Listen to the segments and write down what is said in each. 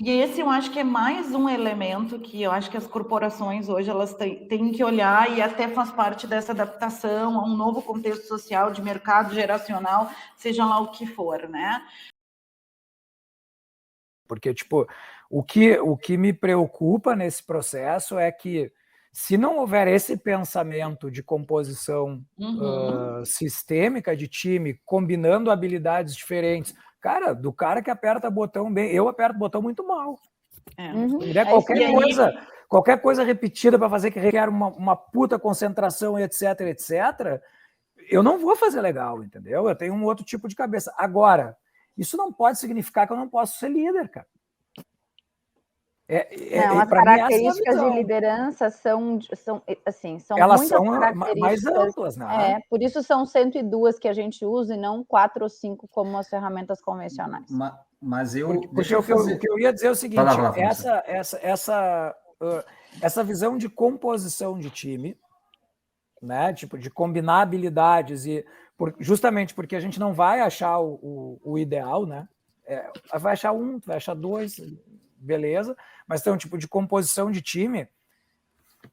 E esse eu acho que é mais um elemento que eu acho que as corporações hoje elas têm que olhar e até faz parte dessa adaptação a um novo contexto social, de mercado geracional, seja lá o que for, né? Porque, tipo, o que me preocupa nesse processo é que, se não houver esse pensamento de composição sistêmica de time, combinando habilidades diferentes, cara, do cara que aperta botão bem, eu aperto botão muito mal. Qualquer coisa repetida para fazer que requer uma puta concentração, etc, etc, eu não vou fazer legal, entendeu? Eu tenho um outro tipo de cabeça. Agora, isso não pode significar que eu não posso ser líder, cara. Não, as características de liderança são elas muitas são características mais amplas, né? Por isso são 102 que a gente usa e não 4 ou 5 como as ferramentas convencionais. Mas o que eu ia dizer é o seguinte: essa visão de composição de time, né? Tipo, de combinar habilidades, justamente porque a gente não vai achar o ideal, né? Vai achar um, vai achar dois, beleza, mas tem um tipo de composição de time,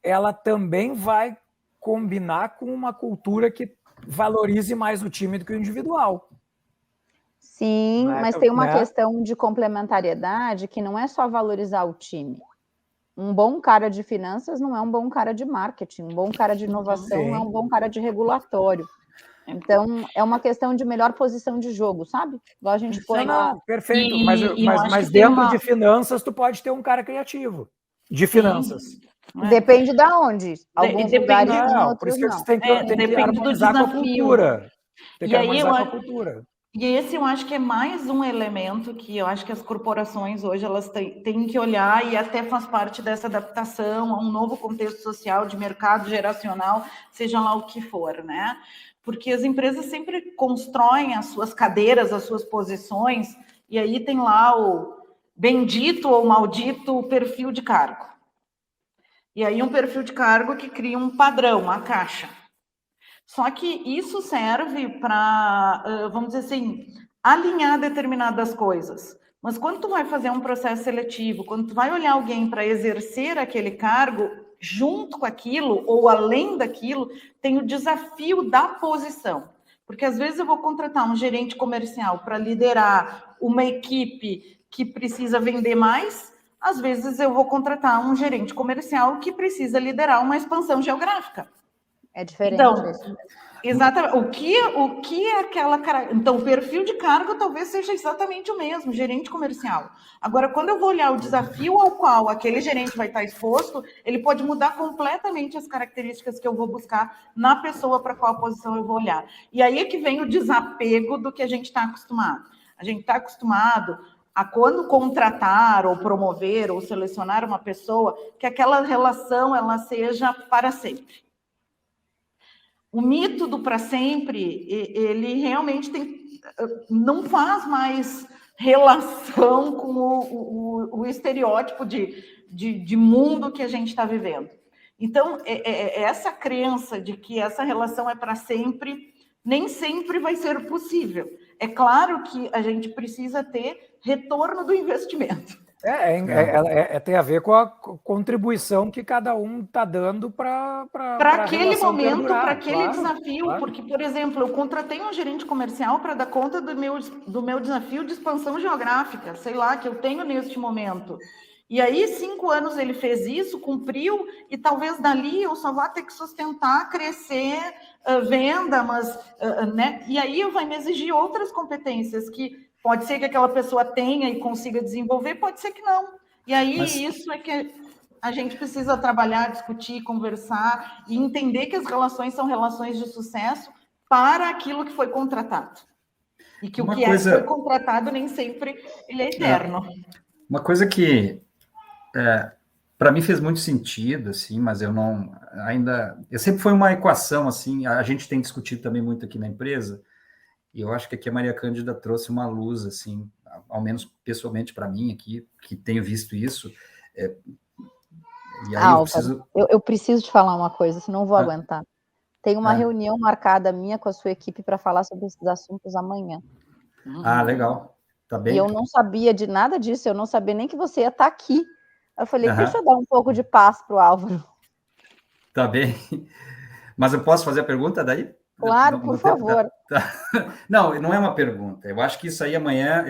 ela também vai combinar com uma cultura que valorize mais o time do que o individual. Sim, mas tem uma questão de complementariedade que não é só valorizar o time. Um bom cara de finanças não é um bom cara de marketing, um bom cara de inovação não é um bom cara de regulatório. Então, é uma questão de melhor posição de jogo, sabe? Igual a gente põe lá. Perfeito, mas dentro de finanças, tu pode ter um cara criativo de finanças. Depende de onde. Alguns lugares não, por isso que não. Tem que harmonizar com a cultura. Tem que harmonizar com a cultura. E esse eu acho que é mais um elemento que eu acho que as corporações hoje elas têm que olhar e até faz parte dessa adaptação a um novo contexto social, de mercado geracional, seja lá o que for, né? Porque as empresas sempre constroem as suas cadeiras, as suas posições, e aí tem lá o bendito ou maldito perfil de cargo. E aí um perfil de cargo que cria um padrão, uma caixa. Só que isso serve para, vamos dizer assim, alinhar determinadas coisas. Mas quando tu vai fazer um processo seletivo, quando tu vai olhar alguém para exercer aquele cargo, junto com aquilo, ou além daquilo, tem o desafio da posição. Porque às vezes eu vou contratar um gerente comercial para liderar uma equipe que precisa vender mais, às vezes eu vou contratar um gerente comercial que precisa liderar uma expansão geográfica. É diferente. Então, exatamente. O que é aquela cara? Então, o perfil de cargo talvez seja exatamente o mesmo, gerente comercial. Agora, quando eu vou olhar o desafio ao qual aquele gerente vai estar exposto, ele pode mudar completamente as características que eu vou buscar na pessoa para qual posição eu vou olhar. E aí é que vem o desapego do que a gente está acostumado. A gente está acostumado a, quando contratar ou promover ou selecionar uma pessoa, que aquela relação ela seja para sempre. O mito do para sempre, ele realmente não faz mais relação com o estereótipo de mundo que a gente está vivendo. Então, essa crença de que essa relação é para sempre, nem sempre vai ser possível. É claro que a gente precisa ter retorno do investimento. Tem a ver com a contribuição que cada um está dando para aquele momento, para aquele desafio. Claro. Porque, por exemplo, eu contratei um gerente comercial para dar conta do meu desafio de expansão geográfica, sei lá, que eu tenho neste momento. E aí, 5 anos ele fez isso, cumpriu, e talvez dali eu só vá ter que sustentar, crescer, venda, mas, né? E aí vai me exigir outras competências que pode ser que aquela pessoa tenha e consiga desenvolver, pode ser que não. E aí isso é que a gente precisa trabalhar, discutir, conversar e entender que as relações são relações de sucesso para aquilo que foi contratado. E que foi contratado nem sempre ele é eterno. Uma coisa que para mim fez muito sentido, assim, mas eu sempre foi uma equação, assim, a gente tem discutido também muito aqui na empresa, e eu acho que aqui a Maria Cândida trouxe uma luz, assim, ao menos pessoalmente para mim aqui, que tenho visto isso. E aí eu preciso te falar uma coisa, senão não vou aguentar. Tem uma reunião marcada minha com a sua equipe para falar sobre esses assuntos amanhã. Ah, legal. Tá bem? E eu não sabia de nada disso, eu não sabia nem que você ia estar aqui. Eu falei, deixa eu dar um pouco de paz para o Álvaro. Tá bem. Mas eu posso fazer a pergunta daí? Claro, por favor. Não, não é uma pergunta. Eu acho que isso aí amanhã,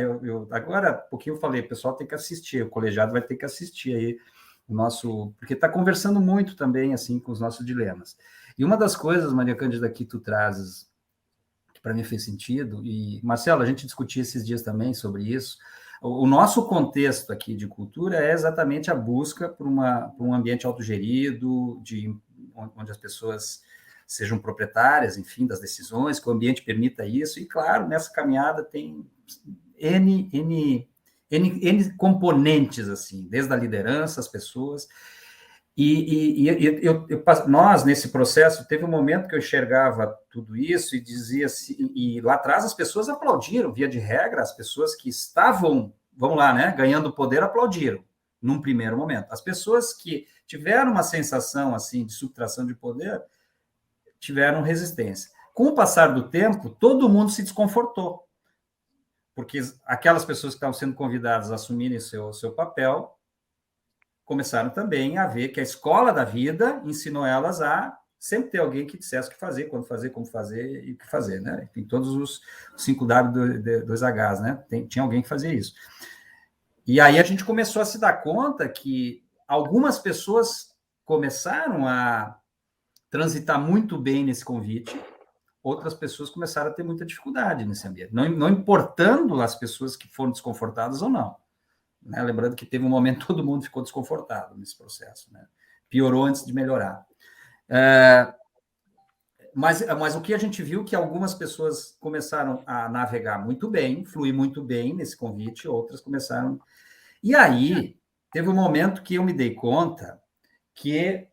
agora, um pouquinho eu falei, o pessoal tem que assistir, o colegiado vai ter que assistir aí o nosso, porque está conversando muito também, assim, com os nossos dilemas. E uma das coisas, Maria Cândida, que tu trazes, que para mim fez sentido, e, Marcelo, a gente discutiu esses dias também sobre isso, o nosso contexto aqui de cultura é exatamente a busca por um ambiente autogerido, onde as pessoas sejam proprietárias, enfim, das decisões, que o ambiente permita isso, e claro, nessa caminhada tem N componentes, assim, desde a liderança, as pessoas, nós, nesse processo, teve um momento que eu enxergava tudo isso e dizia assim, e lá atrás as pessoas aplaudiram, via de regra, as pessoas que estavam, vamos lá, né, ganhando poder aplaudiram, num primeiro momento. As pessoas que tiveram uma sensação, assim, de subtração de poder, tiveram resistência. Com o passar do tempo, todo mundo se desconfortou, porque aquelas pessoas que estavam sendo convidadas a assumirem seu papel começaram também a ver que a escola da vida ensinou elas a sempre ter alguém que dissesse o que fazer, quando fazer, como fazer e o que fazer, né? Tem todos os 5W, 2Hs, né? Tinha alguém que fazia isso. E aí a gente começou a se dar conta que algumas pessoas começaram a transitar muito bem nesse convite, outras pessoas começaram a ter muita dificuldade nesse ambiente, não importando as pessoas que foram desconfortadas ou não. Né? Lembrando que teve um momento que todo mundo ficou desconfortável nesse processo. Né? Piorou antes de melhorar. Mas o que a gente viu é que algumas pessoas começaram a navegar muito bem, fluir muito bem nesse convite, outras começaram... E aí, teve um momento que eu me dei conta que...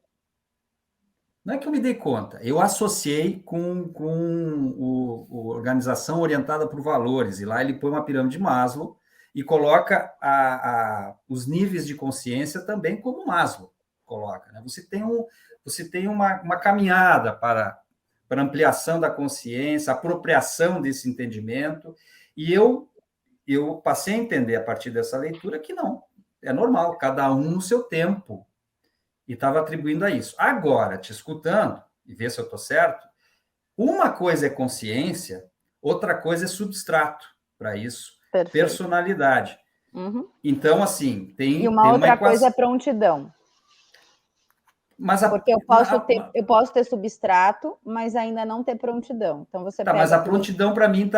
Não é que eu me dei conta, eu associei com a organização orientada por valores, e lá ele põe uma pirâmide de Maslow e coloca os níveis de consciência também como Maslow coloca. Né? Você tem uma caminhada para ampliação da consciência, apropriação desse entendimento, e eu passei a entender a partir dessa leitura que não, é normal, cada um no seu tempo, e estava atribuindo a isso. Agora, te escutando, e ver se eu estou certo, uma coisa é consciência, outra coisa é substrato para isso. Perfeito. Personalidade. Uhum. Então, assim, tem uma outra coisa é prontidão. Porque eu posso ter substrato, mas ainda não ter prontidão. Então, você mas a prontidão, para mim,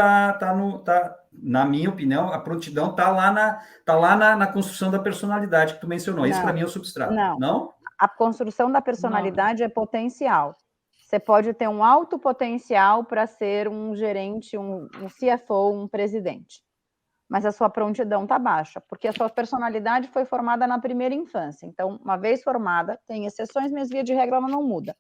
na minha opinião, a prontidão está lá na construção da personalidade que tu mencionou. Isso, para mim, é o substrato. Não? A construção da personalidade é potencial. Você pode ter um alto potencial para ser um gerente, um CFO, um presidente. Mas a sua prontidão está baixa, porque a sua personalidade foi formada na primeira infância. Então, uma vez formada, tem exceções, mas via de regra ela não muda.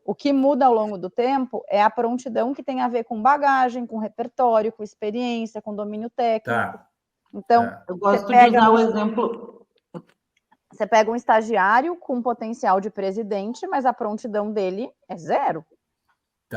O que muda ao longo do tempo é a prontidão que tem a ver com bagagem, com repertório, com experiência, com domínio técnico. Então, eu gosto de usar o exemplo... Você pega um estagiário com potencial de presidente, mas a prontidão dele é zero.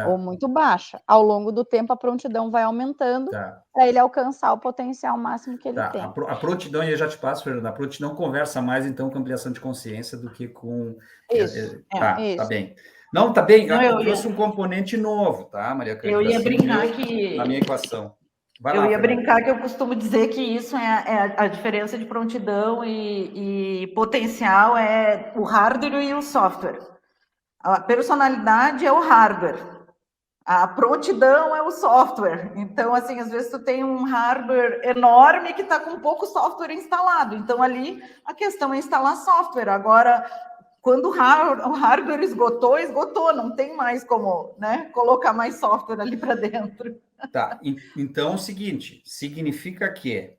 Ou muito baixa. Ao longo do tempo, a prontidão vai aumentando para ele alcançar o potencial máximo que ele tem. A prontidão, e eu já te passo, Fernanda, a prontidão conversa mais, então, com ampliação de consciência do que com... Isso. Tá bem. Não, tá bem. Eu trouxe um componente novo, tá, Maria Cândida? Eu ia brincar que... Na minha equação. Eu ia brincar que eu costumo dizer que isso é a diferença de prontidão e potencial é o hardware e o software. A personalidade é o hardware, a prontidão é o software. Então, assim, às vezes tu tem um hardware enorme que está com pouco software instalado. Então, ali a questão é instalar software. Agora, quando o hardware esgotou, não tem mais como, né, colocar mais software ali para dentro. Então é o seguinte, significa que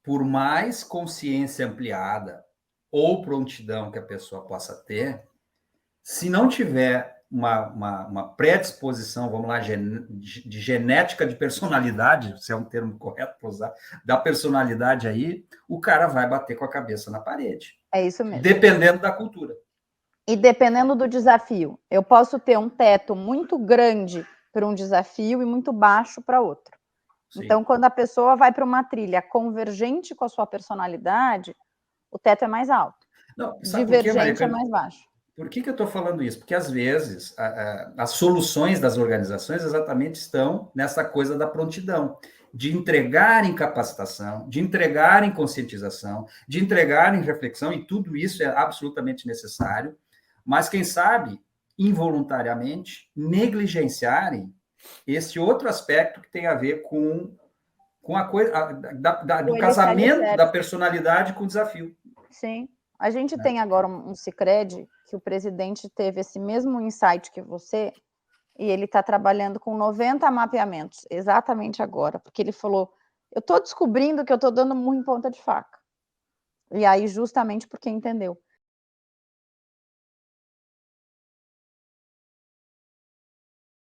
por mais consciência ampliada ou prontidão que a pessoa possa ter, se não tiver uma predisposição, vamos lá, de genética de personalidade, se é um termo correto para usar, da personalidade aí, o cara vai bater com a cabeça na parede. É isso mesmo. Dependendo da cultura. E dependendo do desafio. Eu posso ter um teto muito grande para um desafio e muito baixo para outro. Sim. Então, quando a pessoa vai para uma trilha convergente com a sua personalidade, o teto é mais alto. Não, Divergente é mais baixo. Por que eu estou falando isso? Porque, às vezes, as soluções das organizações exatamente estão nessa coisa da prontidão, de entregar em capacitação, de entregar em conscientização, de entregar em reflexão, e tudo isso é absolutamente necessário, mas, quem sabe, involuntariamente, negligenciarem esse outro aspecto que tem a ver com a coisa do casamento da personalidade com o desafio. Sim. A gente tem agora um Sicredi, que o presidente teve esse mesmo insight que você, e ele está trabalhando com 90 mapeamentos, exatamente agora, porque ele falou, eu estou descobrindo que eu estou dando muito em ponta de faca. E aí, justamente porque entendeu.